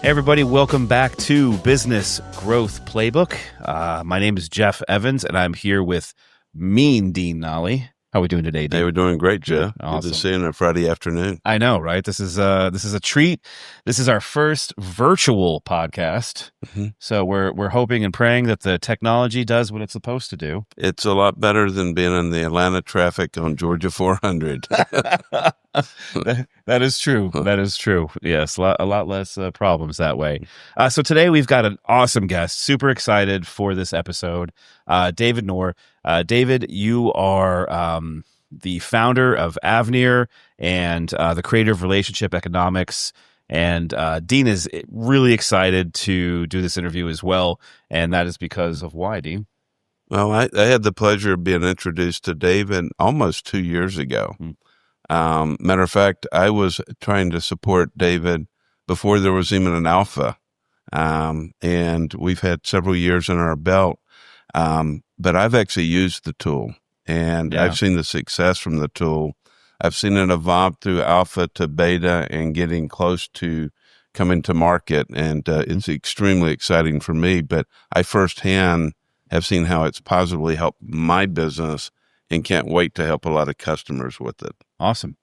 Hey everybody, welcome back to Business Growth Playbook. My name is Jeff Evans, and I'm here with Mean Dean Nolly. How are we doing today, Dean? Hey, we're doing great, Jeff. Awesome. Good to see you on a Friday afternoon. I know, right? This is a treat. This is our first virtual podcast, so we're hoping and praying that the technology does what it's supposed to do. It's a lot better than being in the Atlanta traffic on Georgia 400. That is true. That is true. Yes, a lot less problems that way. So today we've got an awesome guest. Super excited for this episode. David Nour. David, you are the founder of Avnir and the creator of Relationship Economics. And Dean is really excited to do this interview as well. And that is because of why, Dean? Well, I had the pleasure of being introduced to David almost 2 years ago. Matter of fact, I was trying to support David before there was even an alpha. And we've had several years in our belt. But I've actually used the tool, and I've seen the success from the tool. I've seen it evolve through alpha to beta and getting close to coming to market. And it's extremely exciting for me. But I firsthand have seen how it's positively helped my business and can't wait to help a lot of customers with it. Awesome.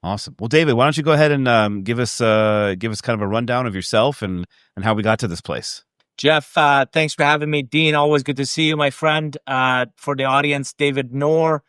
Well, David, why don't you go ahead and give us kind of a rundown of yourself and how we got to this place? Jeff, thanks for having me. Dean, always good to see you, my friend. For the audience, David Nour.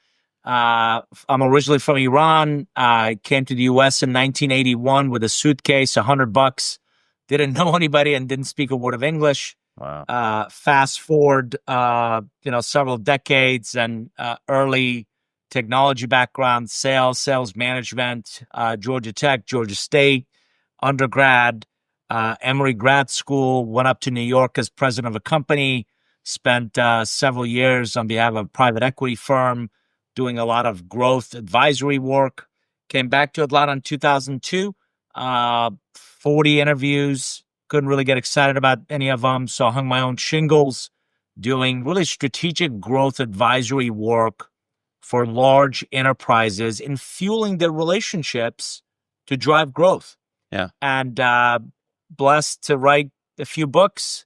I'm originally from Iran. I came to the U.S. in 1981 with a suitcase, $100. Didn't know anybody and didn't speak a word of English. Wow. Fast forward, several decades and early technology background, sales management, Georgia Tech, Georgia State, undergrad, Emory grad school, went up to New York as president of a company, spent several years on behalf of a private equity firm doing a lot of growth advisory work, came back to Atlanta in 2002, 40 interviews, couldn't really get excited about any of them, so I hung my own shingles doing really strategic growth advisory work for large enterprises in fueling their relationships to drive growth. Yeah. And blessed to write a few books,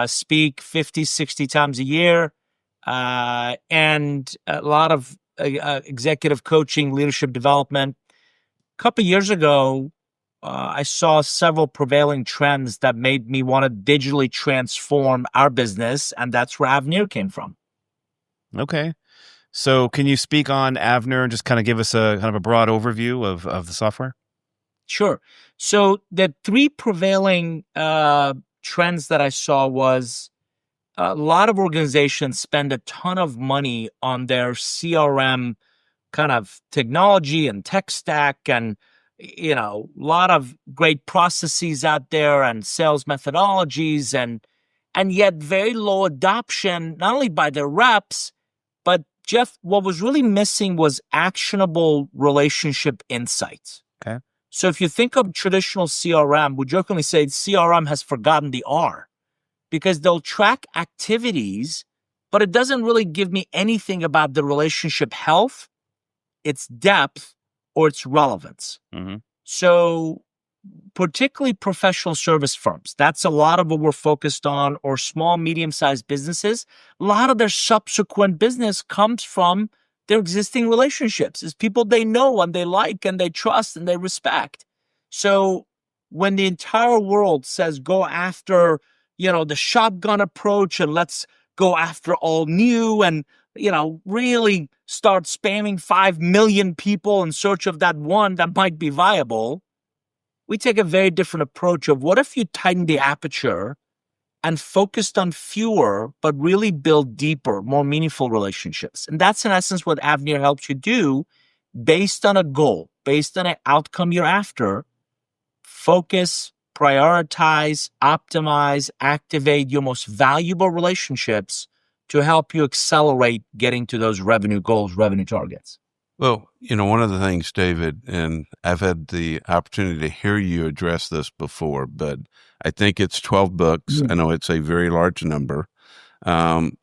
speak 50, 60 times a year, and a lot of executive coaching, leadership development. A couple of years ago, I saw several prevailing trends that made me want to digitally transform our business, and that's where Avnir came from. Okay. So can you speak on Avnir and just kind of give us a kind of a broad overview of the software? Sure. So the three prevailing trends that I saw was a lot of organizations spend a ton of money on their CRM kind of technology and tech stack, and a lot of great processes out there and sales methodologies, and yet very low adoption, not only by their reps, but Jeff, what was really missing was actionable relationship insights. Okay. So if you think of traditional CRM, we jokingly say CRM has forgotten the R, because they'll track activities, but it doesn't really give me anything about the relationship health, its depth, or its relevance. Mm-hmm. So particularly professional service firms, that's a lot of what we're focused on, or small, medium-sized businesses. A lot of their subsequent business comes from their existing relationships. It's people they know and they like and they trust and they respect. So when the entire world says go after, the shotgun approach and let's go after all new and, really start spamming 5 million people in search of that one that might be viable, we take a very different approach of what if you tighten the aperture and focused on fewer, but really build deeper, more meaningful relationships. And that's in essence what Avnir helps you do based on a goal, based on an outcome you're after. Focus, prioritize, optimize, activate your most valuable relationships to help you accelerate getting to those revenue goals, revenue targets. Well, one of the things, David, and I've had the opportunity to hear you address this before, but I think it's 12 books. I know it's a very large number.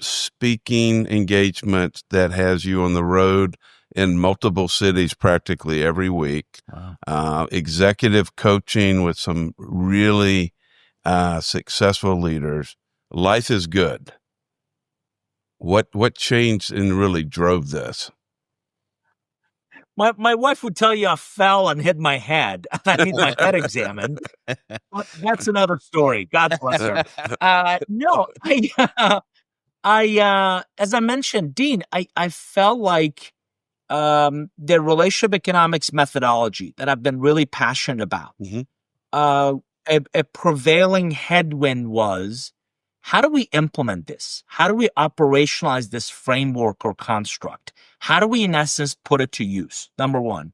Speaking engagement that has you on the road in multiple cities practically every week. Wow. Executive coaching with some really successful leaders, life is good. What changed and really drove this? My wife would tell you I fell and hit my head. I need my head examined. But that's another story. God bless her. No, as I mentioned, Dean, I felt like the relationship economics methodology that I've been really passionate about. Mhm. A prevailing headwind was, how do we implement this? How do we operationalize this framework or construct? How do we, in essence, put it to use? Number one.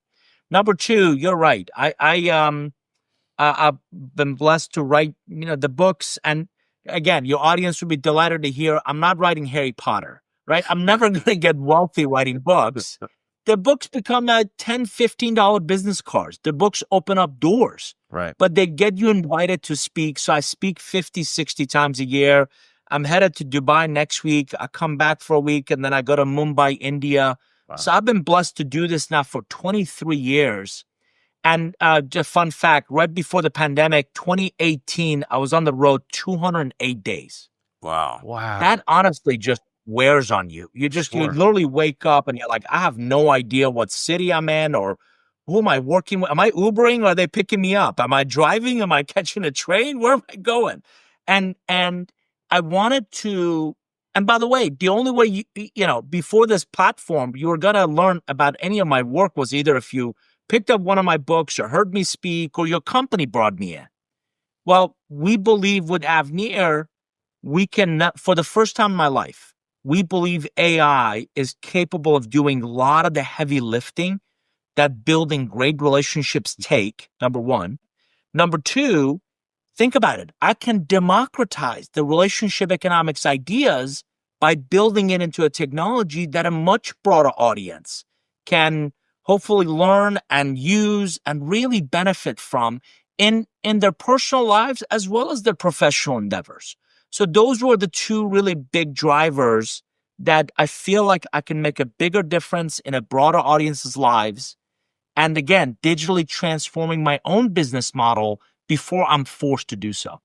Number two, you're right. I've been blessed to write, the books. And again, your audience would be delighted to hear I'm not writing Harry Potter, right? I'm never going to get wealthy writing books. The books become $10, $15 business cards. The books open up doors, Right. but they get you invited to speak. So I speak 50, 60 times a year. I'm headed to Dubai next week. I come back for a week and then I go to Mumbai, India. Wow. So I've been blessed to do this now for 23 years. And just fun fact, right before the pandemic, 2018, I was on the road 208 days. Wow. That honestly just wears on you. You Sure. literally wake up and you're like, I have no idea what city I'm in or who am I working with? Am I Ubering or are they picking me up? Am I driving? Am I catching a train? Where am I going? And I wanted to, and by the way, the only way before this platform, you were going to learn about any of my work was either if you picked up one of my books or heard me speak or your company brought me in. Well, we believe with Avnir, we can, for the first time in my life, we believe AI is capable of doing a lot of the heavy lifting that building great relationships take, number one. Number two, think about it. I can democratize the relationship economics ideas by building it into a technology that a much broader audience can hopefully learn and use and really benefit from in their personal lives as well as their professional endeavors. So those were the two really big drivers that I feel like I can make a bigger difference in a broader audience's lives. And again, digitally transforming my own business model before I'm forced to do so.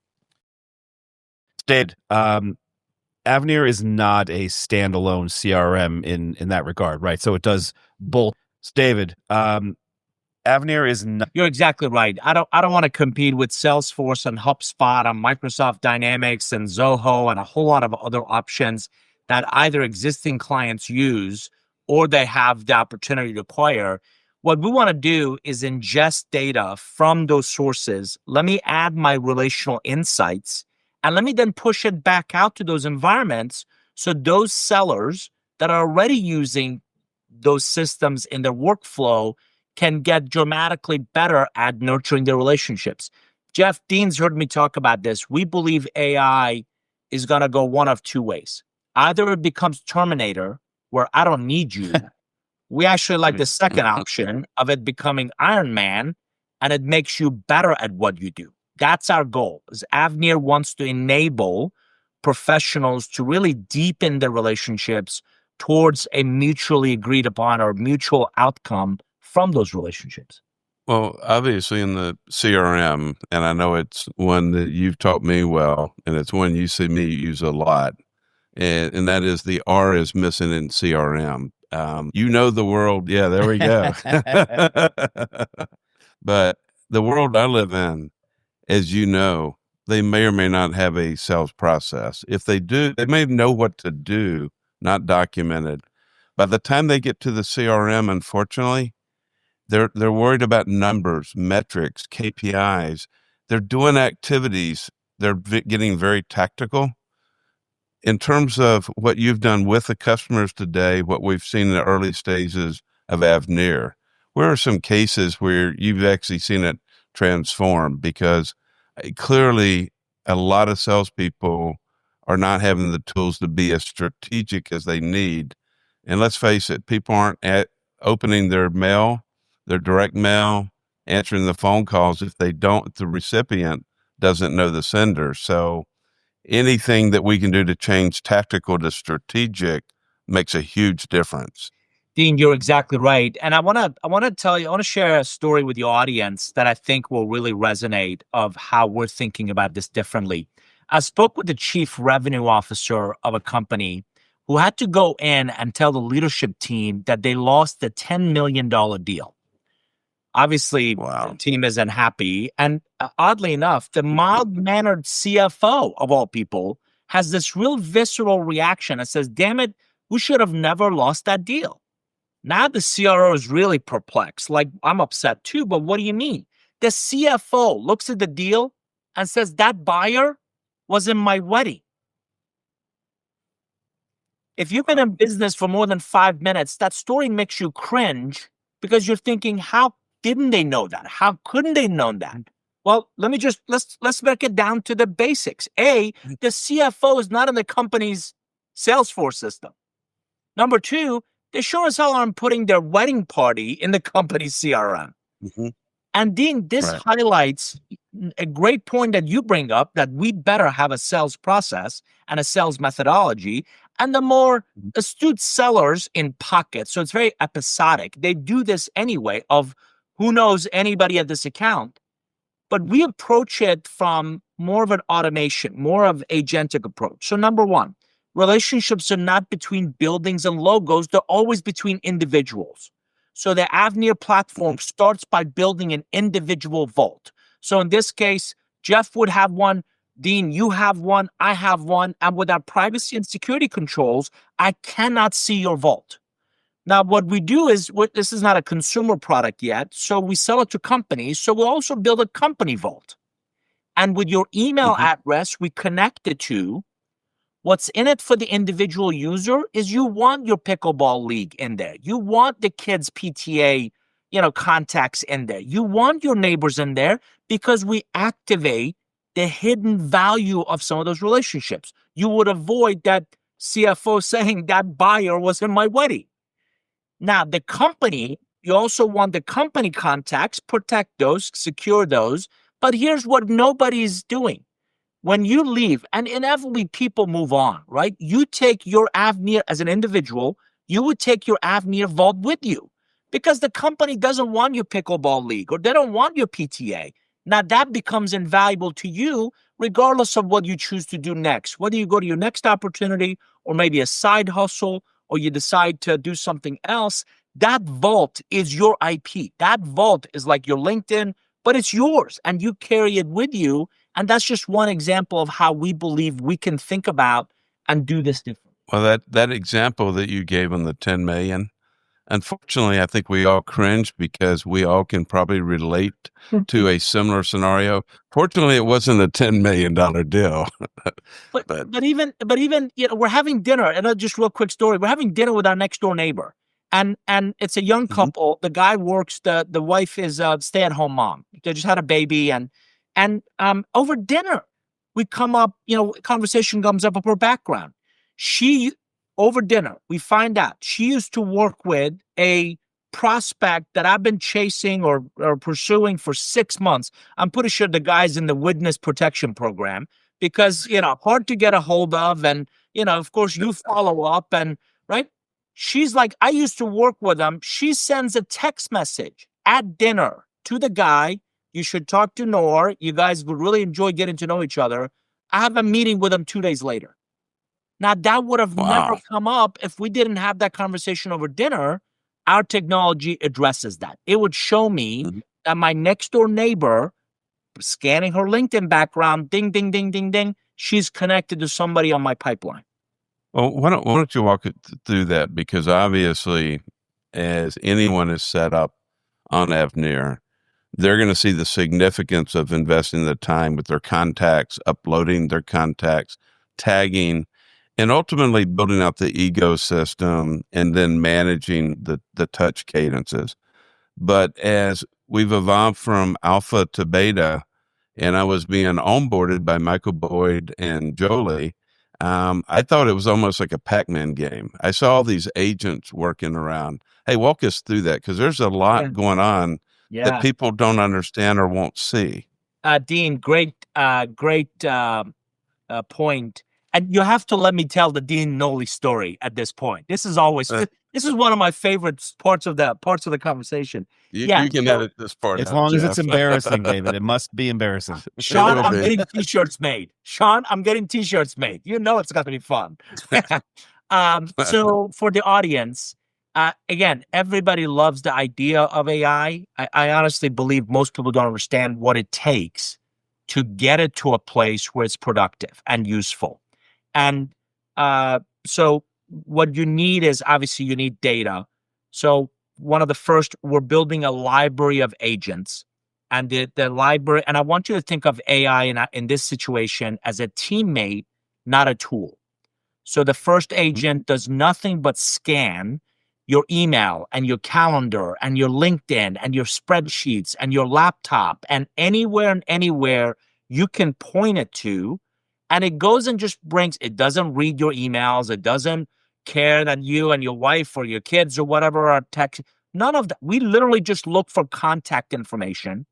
David, Avnir is not a standalone CRM in that regard, right? So it does both. David, Avnir is not. You're exactly right. I don't want to compete with Salesforce and HubSpot and Microsoft Dynamics and Zoho and a whole lot of other options that either existing clients use or they have the opportunity to acquire. What we want to do is ingest data from those sources. Let me add my relational insights and let me then push it back out to those environments so those sellers that are already using those systems in their workflow can get dramatically better at nurturing their relationships. Jeff, Dean's heard me talk about this. We believe AI is going to go one of two ways. Either it becomes Terminator, where I don't need you. We actually like the second option of it becoming Iron Man, and it makes you better at what you do. That's our goal. Is Avnir wants to enable professionals to really deepen their relationships towards a mutually agreed upon or mutual outcome from those relationships. Well, obviously in the CRM, and I know it's one that you've taught me well, and it's one you see me use a lot, and that is the R is missing in CRM. The world. Yeah, there we go. But the world I live in, as you know, they may or may not have a sales process. If they do, they may know what to do, not documented. By the time they get to the CRM, unfortunately, they're worried about numbers, metrics, KPIs. They're doing activities. They're getting very tactical. In terms of what you've done with the customers today, what we've seen in the early stages of Avnir, where are some cases where you've actually seen it transform? Because clearly a lot of salespeople are not having the tools to be as strategic as they need. And let's face it, people aren't opening their mail, their direct mail, answering the phone calls if the recipient doesn't know the sender. So anything that we can do to change tactical to strategic makes a huge difference. Dean, you're exactly right. And I want to share a story with your audience that I think will really resonate of how we're thinking about this differently. I spoke with the chief revenue officer of a company who had to go in and tell the leadership team that they lost the $10 million deal. Obviously, the team isn't happy. And oddly enough, the mild-mannered CFO of all people has this real visceral reaction that says, damn it, we should have never lost that deal. Now the CRO is really perplexed. Like, I'm upset too, but what do you mean? The CFO looks at the deal and says, that buyer was in my wedding. If you've been in business for more than 5 minutes, that story makes you cringe because you're thinking, how didn't they know that? How couldn't they know that? Well, let's break it down to the basics. A, the CFO is not in the company's Salesforce system. Number two, they sure as hell aren't putting their wedding party in the company's CRM. Mm-hmm. And Dean, this highlights a great point that you bring up, that we better have a sales process and a sales methodology. And the more astute sellers in pockets, so it's very episodic, they do this anyway of who knows anybody at this account. But we approach it from more of an automation, more of agentic approach. So number one, relationships are not between buildings and logos. They're always between individuals. So the Avnir platform starts by building an individual vault. So in this case, Jeff would have one, Dean, you have one, I have one. And without privacy and security controls, I cannot see your vault. Now, what we do is, this is not a consumer product yet, so we sell it to companies. So we'll also build a company vault. And with your email address, we connect it to what's in it for the individual user is you want your pickleball league in there. You want the kids' PTA, contacts in there. You want your neighbors in there because we activate the hidden value of some of those relationships. You would avoid that CFO saying that buyer was in my wedding. Now, the company, you also want the company contacts, protect those, secure those. But here's what nobody's doing. When you leave, and inevitably people move on, right? You take your Avnir as an individual, you would take your Avnir vault with you because the company doesn't want your pickleball league or they don't want your PTA. Now that becomes invaluable to you regardless of what you choose to do next, whether you go to your next opportunity or maybe a side hustle or you decide to do something else. That vault is your IP. That vault is like your LinkedIn, but it's yours and you carry it with you. And that's just one example of how we believe we can think about and do this differently. Well, that example that you gave on the 10 million, unfortunately, I think we all cringe because we all can probably relate to a similar scenario. Fortunately, it wasn't a $10 million deal. but even we're having dinner, and just real quick story. We're having dinner with our next door neighbor. And it's a young couple. The guy works, the wife is a stay-at-home mom. They just had a baby, and over dinner, we come up, conversation comes up of her background. Over dinner, we find out she used to work with a prospect that I've been chasing or pursuing for 6 months. I'm pretty sure the guy's in the witness protection program because, hard to get a hold of. And, of course, you follow up and, right? She's like, I used to work with him. She sends a text message at dinner to the guy. You should talk to Nour. You guys would really enjoy getting to know each other. I have a meeting with him 2 days later. Now, that would have never come up if we didn't have that conversation over dinner. Our technology addresses that. It would show me that my next door neighbor, scanning her LinkedIn background, ding, ding, ding, ding, ding, she's connected to somebody on my pipeline. Well, why don't you walk through that? Because obviously, as anyone is set up on Avnir, they're going to see the significance of investing the time with their contacts, uploading their contacts, tagging, and ultimately building out the ecosystem and then managing the touch cadences. But as we've evolved from alpha to beta, and I was being onboarded by Michael Boyd and Jolie, I thought it was almost like a Pac-Man game. I saw all these agents working around. Hey, walk us through that because there's a lot going on that people don't understand or won't see. Dean, great point. And you have to let me tell the Dean Nour story at this point. This is always This is one of my favorite parts of the conversation. Yeah. You can edit this part As out, long as it's Jeff. embarrassing, David, it must be embarrassing. Sean, will I'm be. getting t-shirts made. Sean, I'm getting t-shirts made. You know it's going to be fun. So for the audience, again, everybody loves the idea of AI. I honestly believe most people don't understand what it takes to get it to a place where it's productive and useful. And so what you need is, obviously, you need data. So one of the first, we're building a library of agents. And the library, and I want you to think of AI in this situation as a teammate, not a tool. So the first agent does nothing but scan your email and your calendar and your LinkedIn and your spreadsheets and your laptop and anywhere you can point it to. And it goes and just it doesn't read your emails. It doesn't care that you and your wife or your kids or whatever are text. None of that. We literally just look for contact information.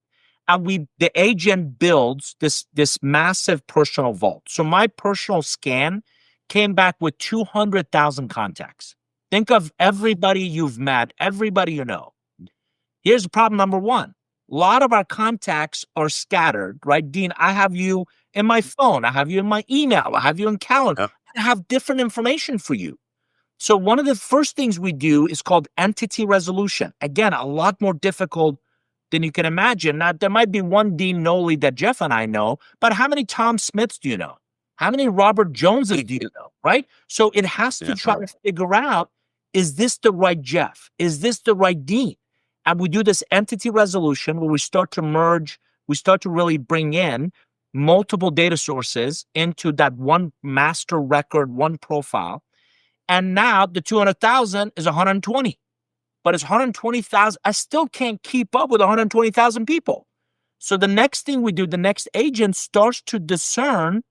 And the agent builds this massive personal vault. So my personal scan came back with 200,000 contacts. Think of everybody you've met, everybody you know. Here's problem number one. A lot of our contacts are scattered, right? Dean, I have you in my phone. I have you in my email. I have you in calendar. Yep. I have different information for you. So one of the first things we do is called entity resolution. Again, a lot more difficult than you can imagine. Now, there might be one Dean Nour that Jeff and I know, but how many Tom Smiths do you know? How many Robert Joneses do you know, right? So it has to try to figure out, is this the right Jeff? Is this the right Dean? And we do this entity resolution where we start to merge, we start to really bring in multiple data sources into that one master record, one profile. And now the 200,000 is 120. But it's 120,000. I still can't keep up with 120,000 people. So the next thing we do, the next agent starts to discern,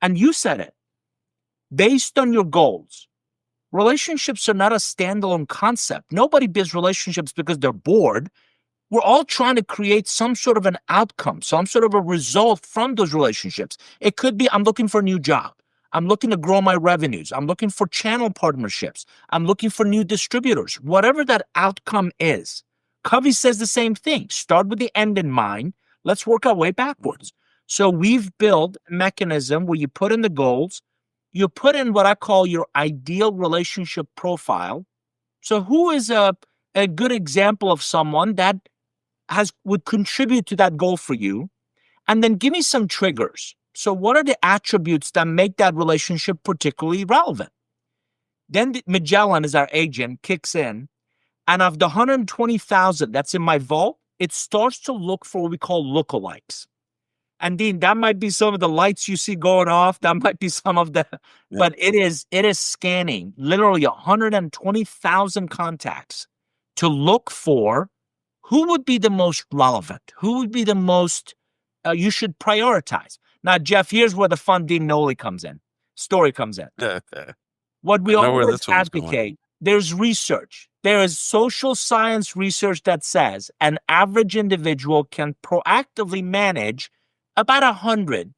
and you said it, based on your goals. Relationships are not a standalone concept. Nobody builds relationships because they're bored. We're all trying to create some sort of an outcome, some sort of a result from those relationships. It could be, I'm looking for a new job. I'm looking to grow my revenues. I'm looking for channel partnerships. I'm looking for new distributors. Whatever that outcome is, Covey says the same thing. Start with the end in mind. Let's work our way backwards. So we've built a mechanism where you put in the goals. You put in what I call your ideal relationship profile. So who is a good example of someone that would contribute to that goal for you? And then give me some triggers. So what are the attributes that make that relationship particularly relevant? Then Magellan, as our agent, kicks in. And of the 120,000 that's in my vault, it starts to look for what we call lookalikes. And Dean, that might be some of the lights you see going off. That might be some of the, but it is scanning literally 120,000 contacts to look for who would be the most relevant, who would be the most you should prioritize. Now, Jeff, here's where the fun Dean Nour story comes in. What we always advocate, there's research. There is social science research that says an average individual can proactively manage about 100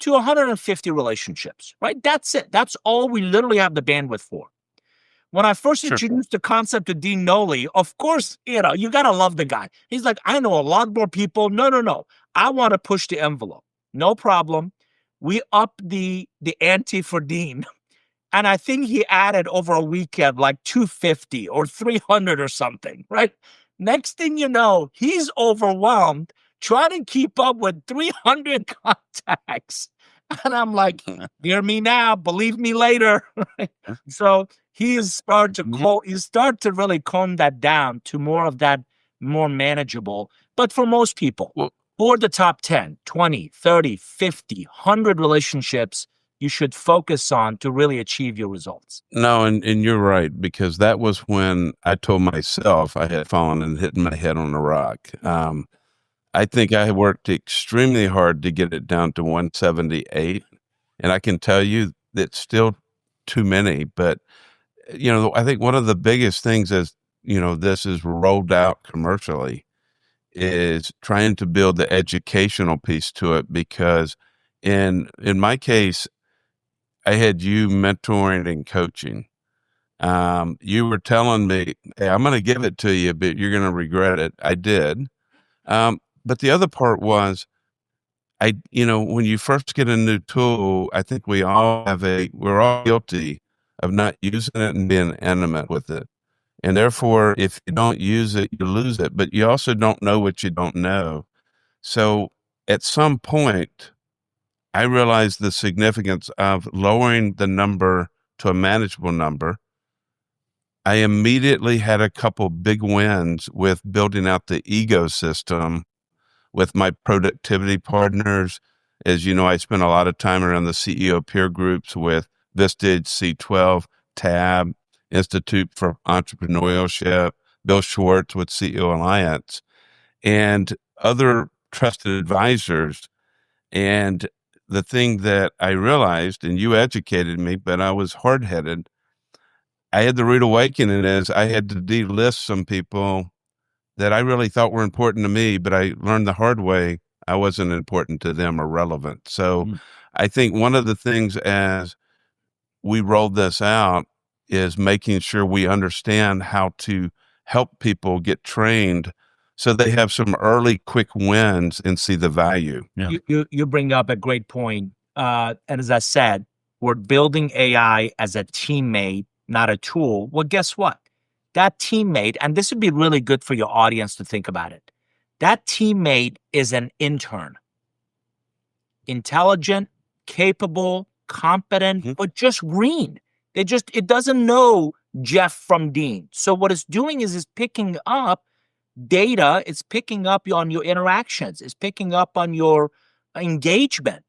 to 150 relationships, right? That's it. That's all we literally have the bandwidth for. When I first introduced the concept to Dean Nour, of course, you got to love the guy. He's like, I know a lot more people. No. I want to push the envelope. No problem. We upped the ante for Dean. And I think he added over a weekend like 250 or 300 or something, right? Next thing you know, he's overwhelmed trying to keep up with 300 contacts. And I'm like, hear me now, believe me later. So he start to really calm that down to more of that, more manageable. But for most people, for the top 10, 20, 30, 50, 100 relationships you should focus on to really achieve your results. No, and you're right, because that was when I told myself I had fallen and hit my head on a rock. I think I worked extremely hard to get it down to 178. And I can tell you that's still too many. But, I think one of the biggest things as, this is rolled out commercially is trying to build the educational piece to it. Because in my case, I had you mentoring and coaching. You were telling me, hey, I'm going to give it to you, but you're going to regret it. I did. But the other part was, when you first get a new tool, I think we're all guilty of not using it and being intimate with it. And therefore, if you don't use it, you lose it, but you also don't know what you don't know. So at some point, I realized the significance of lowering the number to a manageable number. I immediately had a couple big wins with building out the ecosystem with my productivity partners. As you know, I spent a lot of time around the CEO peer groups with Vistage, C12, TAB, Institute for Entrepreneurship, Bill Schwartz with CEO Alliance, and other trusted advisors. And the thing that I realized, and you educated me, but I was hard-headed, I had the rude awakening as I had to delist some people that I really thought were important to me, but I learned the hard way I wasn't important to them or relevant. So I think one of the things as we rolled this out is making sure we understand how to help people get trained so they have some early quick wins and see the value. Yeah. You bring up a great point. And as I said, we're building AI as a teammate, not a tool. Well, guess what? That teammate, and this would be really good for your audience to think about it. That teammate is an intern. Intelligent, capable, competent, but just green. It doesn't know Jeff from Dean. So what it's doing is picking up data. It's picking up on your interactions. It's picking up on your engagement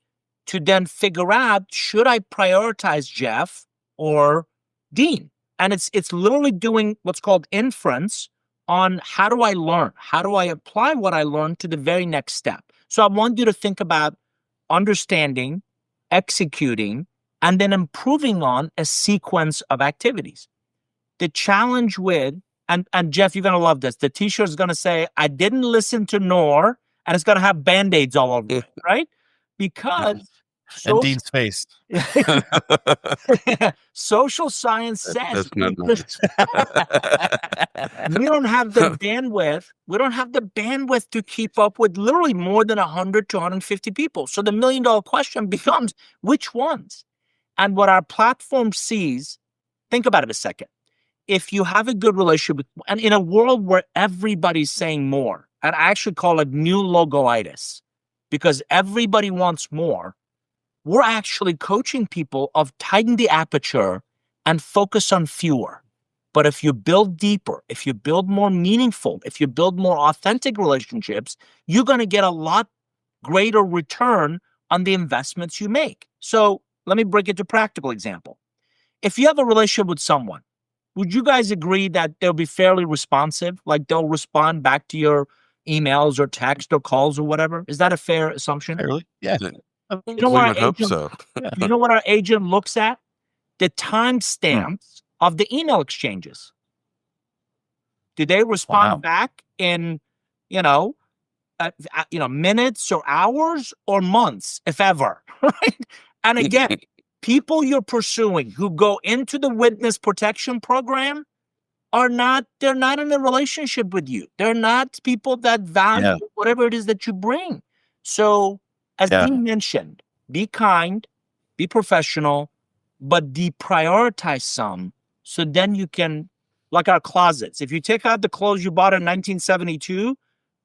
to then figure out, should I prioritize Jeff or Dean? And it's literally doing what's called inference on how do I learn? How do I apply what I learned to the very next step? So I want you to think about understanding, executing, and then improving on a sequence of activities. The challenge with, and Jeff, you're going to love this. The t-shirt is going to say, I didn't listen to Nour, and it's going to have Band-Aids all over it, right? Because and Dean's face. Social science says not nice. we don't have the bandwidth. We don't have the bandwidth to keep up with literally more than 100 to 150 people. So the $1 million question becomes, which ones? And what our platform sees, think about it a second. If you have a good relationship with, and in a world where everybody's saying more, and I actually call it new logoitis, because everybody wants more, we're actually coaching people of tighten the aperture and focus on fewer. But if you build deeper, if you build more meaningful, if you build more authentic relationships, you're going to get a lot greater return on the investments you make. So let me bring it to a practical example. If you have a relationship with someone, would you guys agree that they'll be fairly responsive? Like they'll respond back to your emails or text or calls or whatever? Is that a fair assumption? Fairly, yeah. You know what We would hope so. You know what our agent looks at? The timestamps of the email exchanges. Did they respond back in, minutes or hours or months, if ever? Right? And again, people you're pursuing who go into the witness protection program they're not in a relationship with you. They're not people that value whatever it is that you bring. So as Dean mentioned, be kind, be professional, but deprioritize some. So then you can, like our closets, if you take out the clothes you bought in 1972,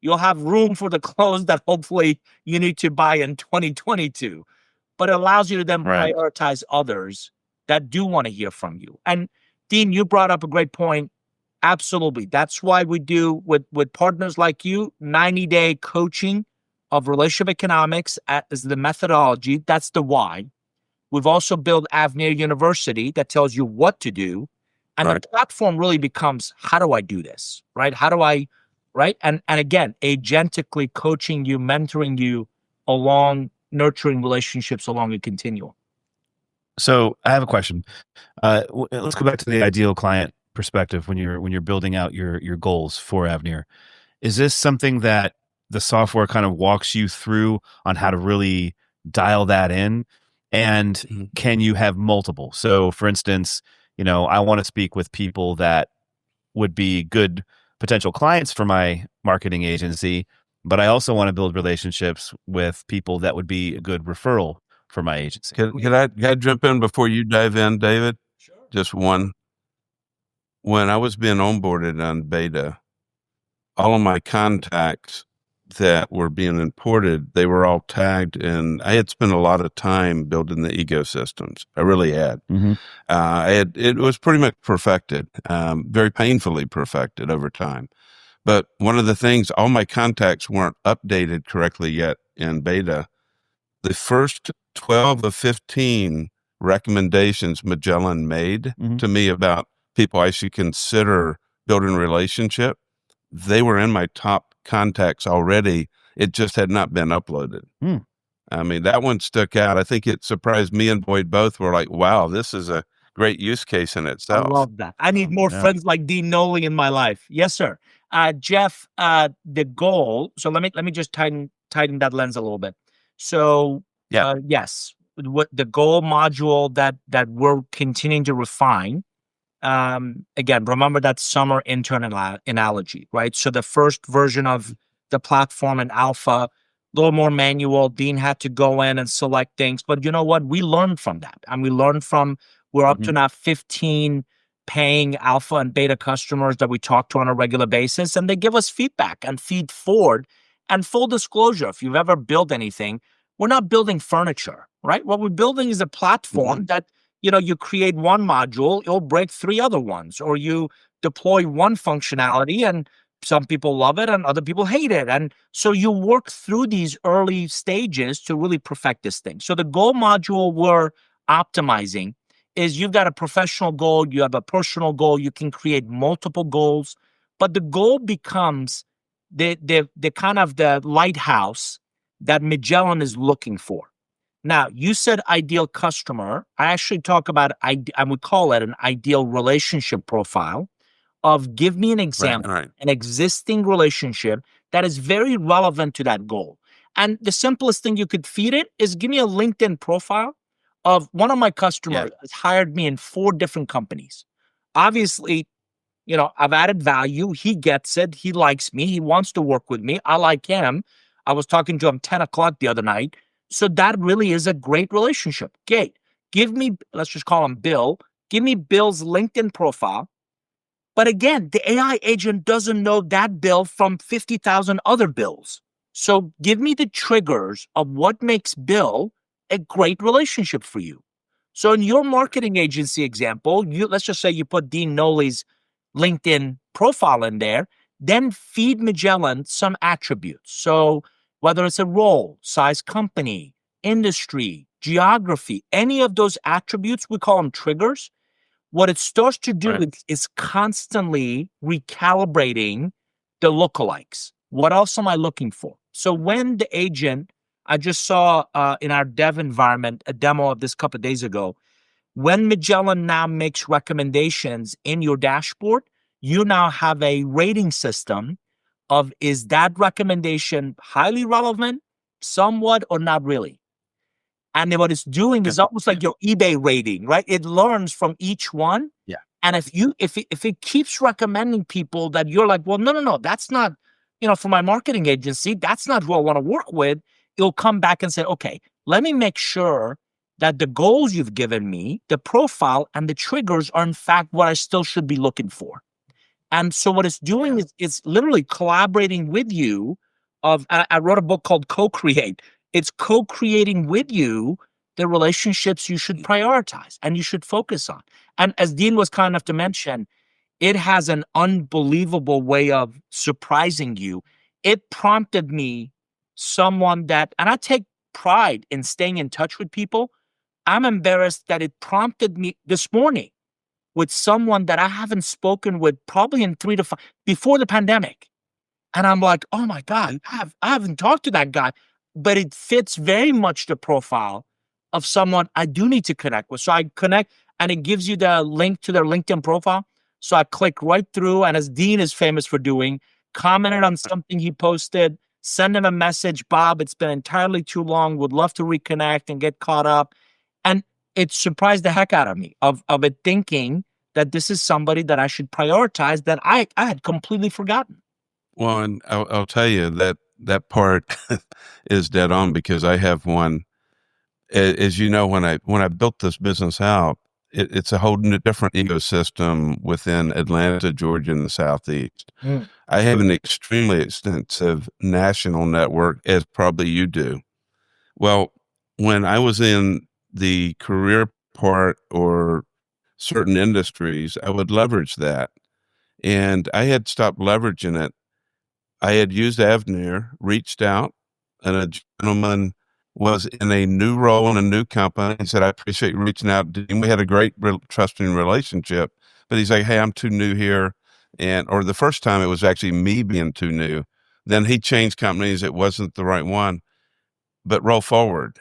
you'll have room for the clothes that hopefully you need to buy in 2022. But it allows you to then prioritize others that do want to hear from you. And Dean, you brought up a great point. Absolutely. That's why we do with partners like you, 90-day coaching of relationship economics as the methodology. That's the why. We've also built Avnir University that tells you what to do. And the platform really becomes, how do I do this? Right? How do I, right? And again, agentically coaching you, mentoring you along, nurturing relationships along a continuum. So I have a question. Let's go back to the ideal client perspective when you're building out your goals for Avnir. Is this something that the software kind of walks you through on how to really dial that in? And can you have multiple? So for instance, I want to speak with people that would be good potential clients for my marketing agency, but I also want to build relationships with people that would be a good referral for my agency. Can I jump in before you dive in, David? Sure. Just one. When I was being onboarded on beta, all of my contacts that were being imported, they were all tagged, and I had spent a lot of time building the ecosystems. I really had. It was pretty much perfected, very painfully perfected over time. But one of the things, all my contacts weren't updated correctly yet in beta. The first 12 of 15 recommendations Magellan made to me about people I should consider building a relationship, they were in my top contacts already. It just had not been uploaded. I mean, that one stuck out. I think it surprised me and Boyd both. Were like, wow, this is a great use case in itself. I love that. I need more friends like Dean Nour in my life. Yes, sir. Jeff, the goal. So let me just tighten that lens a little bit. So yes, what the goal module that we're continuing to refine. Again, remember that summer intern analogy, right? So the first version of the platform in alpha, a little more manual. Dean had to go in and select things, but you know what? We learned from that, and we learned from. We're up to now 15 paying alpha and beta customers that we talk to on a regular basis, and they give us feedback and feed forward. And full disclosure, if you've ever built anything, we're not building furniture, right? What we're building is a platform that, you create one module, it'll break 3 other ones, or you deploy one functionality and some people love it and other people hate it. And so you work through these early stages to really perfect this thing. So the goal module we're optimizing is you've got a professional goal, you have a personal goal, you can create multiple goals, but the goal becomes the kind of the lighthouse that Magellan is looking for. Now, you said ideal customer. I actually talk about, I would call it an ideal relationship profile of give me an example, an existing relationship that is very relevant to that goal. And the simplest thing you could feed it is give me a LinkedIn profile of one of my customers has hired me in 4 different companies. Obviously, I've added value. He gets it. He likes me. He wants to work with me. I like him. I was talking to him 10 o'clock the other night. So that really is a great relationship. Okay, give me, let's just call him Bill. Give me Bill's LinkedIn profile. But again, the AI agent doesn't know that Bill from 50,000 other Bills. So give me the triggers of what makes Bill a great relationship for you. So in your marketing agency example, let's just say you put Dean Nour's LinkedIn profile in there, then feed Magellan some attributes. So whether it's a role, size company, industry, geography, any of those attributes, we call them triggers. What it starts to do is constantly recalibrating the lookalikes. What else am I looking for? So when the agent, I just saw in our dev environment a demo of this a couple of days ago, when Magellan now makes recommendations in your dashboard, you now have a rating system of is that recommendation highly relevant, somewhat, or not really. And then what it's doing is almost like your eBay rating, right? It learns from each one. Yeah. And if it keeps recommending people that you're like, well, no, that's not, for my marketing agency, that's not who I want to work with. It'll come back and say, okay, let me make sure that the goals you've given me, the profile and the triggers are in fact what I still should be looking for. And so what it's doing is it's literally collaborating with you. I wrote a book called Co-Create. It's co-creating with you the relationships you should prioritize and you should focus on. And as Dean was kind enough to mention, it has an unbelievable way of surprising you. It prompted me someone that, and I take pride in staying in touch with people. I'm embarrassed that it prompted me this morning with someone that I haven't spoken with probably in 3 to 5 before the pandemic. And I'm like, oh my God, I haven't talked to that guy, but it fits very much the profile of someone I do need to connect with. So I connect and it gives you the link to their LinkedIn profile. So I click right through, and as Dean is famous for doing, commented on something he posted, send him a message, Bob, it's been entirely too long, would love to reconnect and get caught up. And it surprised the heck out of me of it thinking that this is somebody that I should prioritize that I had completely forgotten. Well, and I'll tell you that part is dead on, because I have one. As you know, when I built this business out, it's a whole different ecosystem within Atlanta, Georgia, and the Southeast. Mm. I have an extremely extensive national network, as probably you do. Well, when I was in the career part or certain industries, I would leverage that. And I had stopped leveraging it. I had used Avnir, reached out, and a gentleman was in a new role in a new company. He said, I appreciate you reaching out. And we had a great trusting relationship. But he's like, hey, I'm too new here. Or the first time it was actually me being too new. Then he changed companies. It wasn't the right one. But roll forward.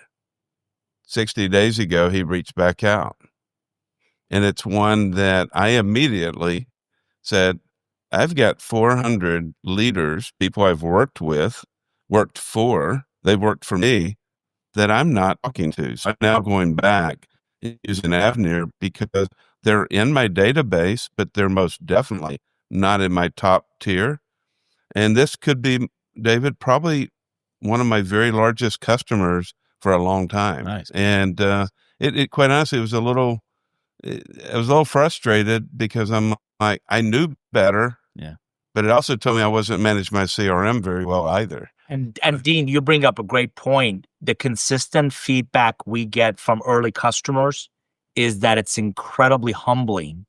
60 days ago, he reached back out. And it's one that I immediately said, I've got 400 leaders, people I've worked with, worked for, they've worked for me, that I'm not talking to. So I'm now going back and using Avnir because they're in my database, but they're most definitely not in my top tier. And this could be, David, probably one of my very largest customers for a long time. Nice. And it quite honestly, I was a little frustrated because I'm like, I knew better. Yeah. But it also told me I wasn't managing my CRM very well either. And Dean, you bring up a great point. The consistent feedback we get from early customers is that it's incredibly humbling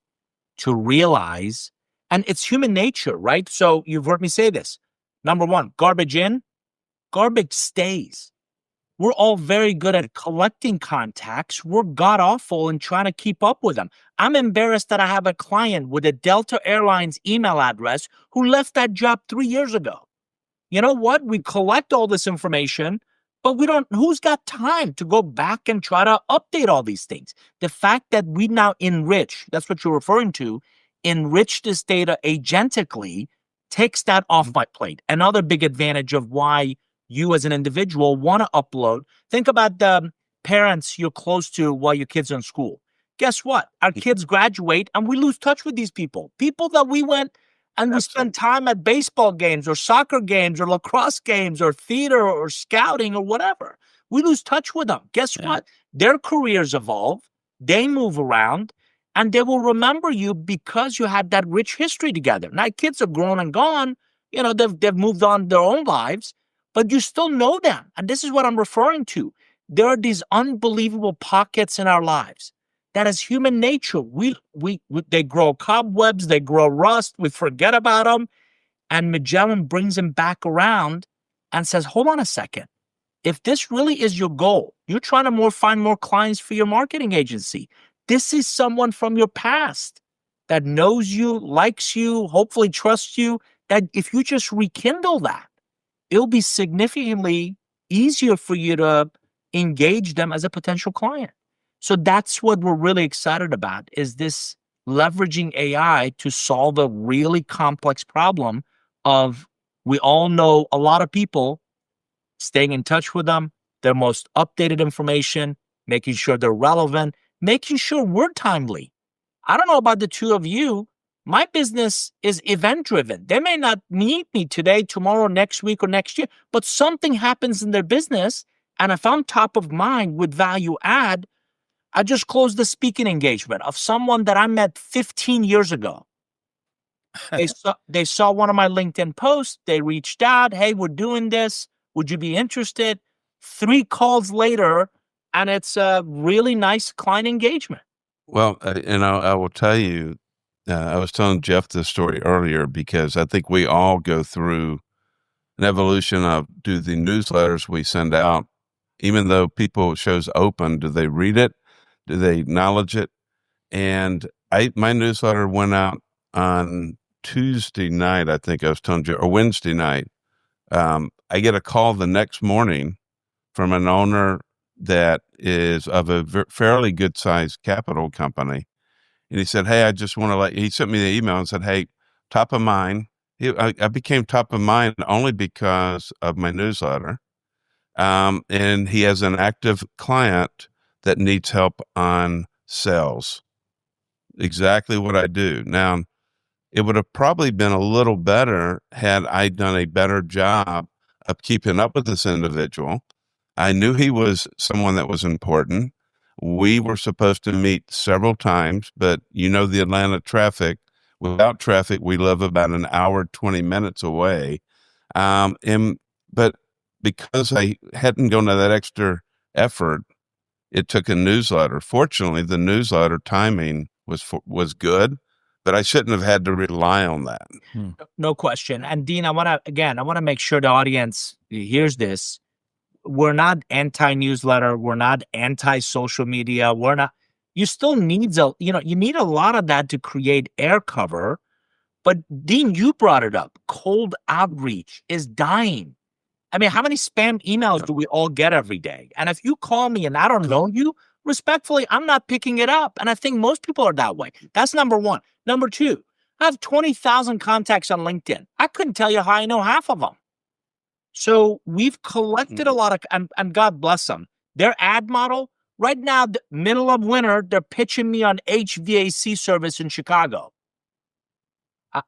to realize, and it's human nature, right? So you've heard me say this. Number one, garbage in, garbage stays. We're all very good at collecting contacts. We're god awful in trying to keep up with them. I'm embarrassed that I have a client with a Delta Airlines email address who left that job 3 years ago. You know what? We collect all this information, but who's got time to go back and try to update all these things? The fact that we now enrich, that's what you're referring to, enrich this data agentically takes that off my plate. Another big advantage of why you as an individual want to upload. Think about the parents you're close to while your kids are in school. Guess what? Our kids graduate and we lose touch with these people. People that we went and we spend time at baseball games or soccer games or lacrosse games or theater or scouting or whatever. We lose touch with them. Guess what? Their careers evolve. They move around and they will remember you because you had that rich history together. Now, kids are grown and gone. You know, they've moved on their own lives. But you still know them. And this is what I'm referring to. There are these unbelievable pockets in our lives that as human nature, they grow cobwebs, they grow rust, we forget about them. And Magellan brings them back around and says, hold on a second. If this really is your goal, you're trying to find more clients for your marketing agency. This is someone from your past that knows you, likes you, hopefully trusts you, that if you just rekindle that, it'll be significantly easier for you to engage them as a potential client. So that's what we're really excited about, is this leveraging AI to solve a really complex problem of, we all know a lot of people, staying in touch with them, their most updated information, making sure they're relevant, making sure we're timely. I don't know about the two of you. My business is event-driven. They may not need me today, tomorrow, next week, or next year, but something happens in their business, and if I'm top of mind with value add, I just closed the speaking engagement of someone that I met 15 years ago. They saw one of my LinkedIn posts. They reached out. Hey, we're doing this. Would you be interested? 3 calls later, and it's a really nice client engagement. Well, and I will tell you, I was telling Jeff this story earlier because I think we all go through an evolution of, do the newsletters we send out, even though people shows open, do they read it? Do they acknowledge it? And my newsletter went out on Tuesday night, I think I was telling you, or Wednesday night. I get a call the next morning from an owner that is of a fairly good sized capital company. And he said, hey, I just want to he sent me the email and said, hey, top of mind. I became top of mind only because of my newsletter. And he has an active client that needs help on sales. Exactly what I do. Now, it would have probably been a little better had I done a better job of keeping up with this individual. I knew he was someone that was important. We were supposed to meet several times, but you know, the Atlanta traffic, without traffic, we live about an hour, 20 minutes away. But because I hadn't gone to that extra effort, it took a newsletter. Fortunately, the newsletter timing was good, but I shouldn't have had to rely on that. No question. And Dean, I want to make sure the audience hears this. We're not anti-newsletter. We're not anti-social media. You still need you need a lot of that to create air cover. But Dean, you brought it up. Cold outreach is dying. I mean, how many spam emails do we all get every day? And if you call me and I don't know you, respectfully, I'm not picking it up. And I think most people are that way. That's number one. Number two, I have 20,000 contacts on LinkedIn. I couldn't tell you how I know half of them. So we've collected a lot of, and God bless them. Their ad model, right now, the middle of winter, they're pitching me on HVAC service in Chicago.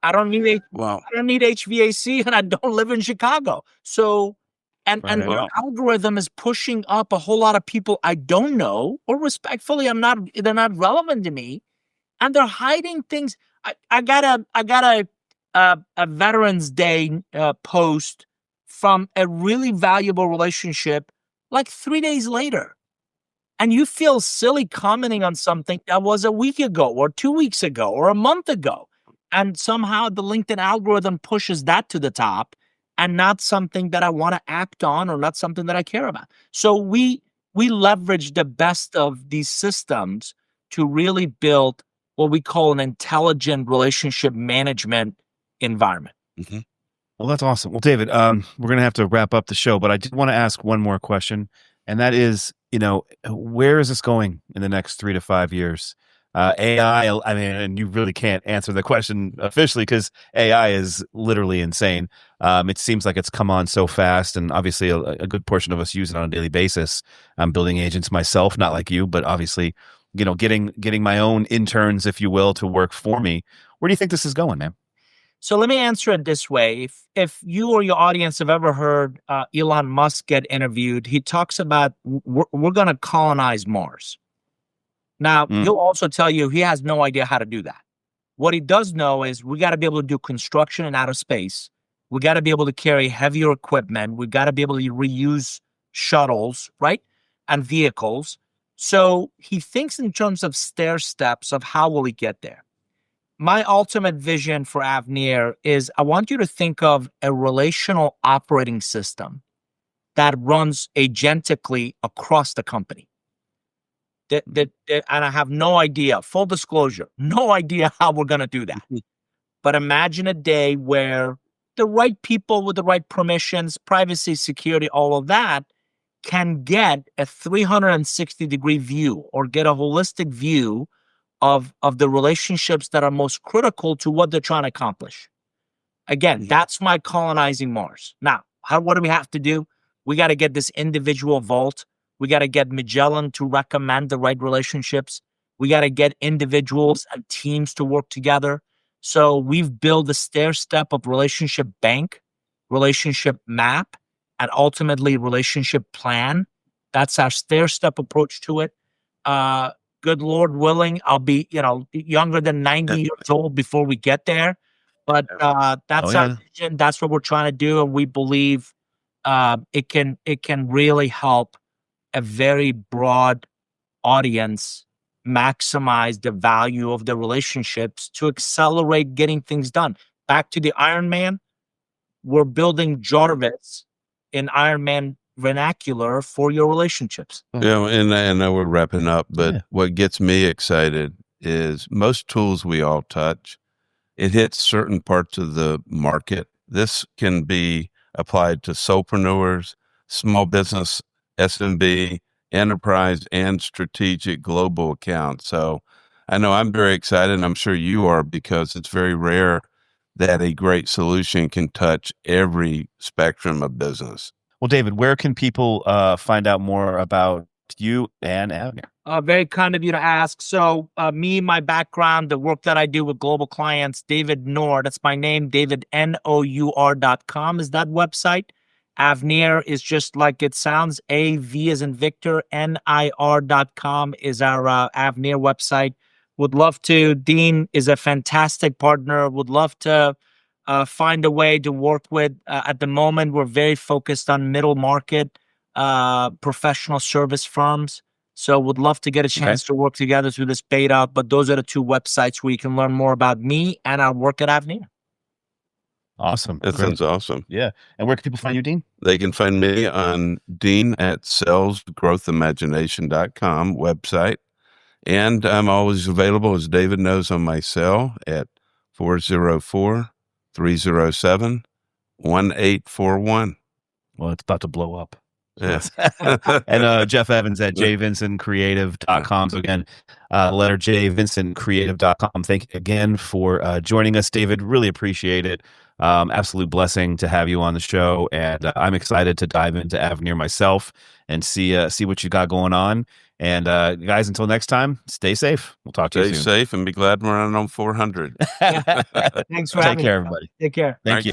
I don't need I don't need HVAC, and I don't live in Chicago. So, and their algorithm is pushing up a whole lot of people I don't know, or respectfully, they're not relevant to me, and they're hiding things. I got a Veterans Day post from a really valuable relationship like 3 days later, and you feel silly commenting on something that was a week ago, or 2 weeks ago, or a month ago. And somehow the LinkedIn algorithm pushes that to the top and not something that I want to act on or not something that I care about. So we leverage the best of these systems to really build what we call an intelligent relationship management environment. Mm-hmm. Well, that's awesome. Well, David, we're going to have to wrap up the show, but I did want to ask one more question. And that is, where is this going in the next 3 to 5 years? AI, I mean, and you really can't answer the question officially because AI is literally insane. It seems like it's come on so fast, and obviously a good portion of us use it on a daily basis. I'm building agents myself, not like you, but obviously, getting my own interns, if you will, to work for me. Where do you think this is going, man? So let me answer it this way. If you or your audience have ever heard Elon Musk get interviewed, he talks about we're going to colonize Mars. Now, he'll also tell you he has no idea how to do that. What he does know is we got to be able to do construction in outer space. We got to be able to carry heavier equipment. We got to be able to reuse shuttles, right? And vehicles. So he thinks in terms of stair steps of how will he get there. My ultimate vision for Avnir is I want you to think of a relational operating system that runs agentically across the company. And I have no idea, full disclosure, no idea how we're going to do that. But imagine a day where the right people with the right permissions, privacy, security, all of that can get a 360-degree view or get a holistic view of the relationships that are most critical to what they're trying to accomplish. Again, that's my colonizing Mars. Now, what do we have to do? We got to get this individual vault. We got to get Magellan to recommend the right relationships. We got to get individuals and teams to work together. So we've built a stair step of relationship bank, relationship map, and ultimately relationship plan. That's our stair step approach to it. Good Lord willing, I'll be, younger than 90 years old before we get there. But that's our vision. That's what we're trying to do. And we believe it can really help a very broad audience maximize the value of the relationships to accelerate getting things done. Back to the Iron Man, we're building Jarvis in Iron Man vernacular for your relationships. Yeah, and I know we're wrapping up, but what gets me excited is most tools we all touch, it hits certain parts of the market. This can be applied to solopreneurs, small business, SMB, enterprise, and strategic global accounts. So I know I'm very excited, and I'm sure you are, because it's very rare that a great solution can touch every spectrum of business. Well, David, where can people find out more about you and Avnir? Very kind of you to ask. So me, my background, the work that I do with global clients, David Nour, that's my name, davidnour.com is that website. Avnir is just like it sounds, A-V as in Victor, NIR.com is our Avnir website. Would love to. Dean is a fantastic partner. Would love to find a way to work with. At the moment, we're very focused on middle market professional service firms. So would love to get a chance to work together through this beta. But those are the two websites where you can learn more about me and our work at Avnir. Awesome. That sounds awesome. Yeah. And where can people find you, Dean? They can find me on dean@salesgrowthimagination.com website. And I'm always available, as David knows, on my cell at 404-307-1841. Well, it's about to blow up. Yes. And Jeff Evans at jvincencreative.com. So again, letter J, vincentcreative.com. Thank you again for joining us, David. Really appreciate it. Absolute blessing to have you on the show. And I'm excited to dive into Avnir myself and see what you got going on. And guys, until next time, stay safe. We'll talk to you soon. Stay safe and be glad we're on 400. Thanks for having me. Take care, everybody. Take care. Thank you.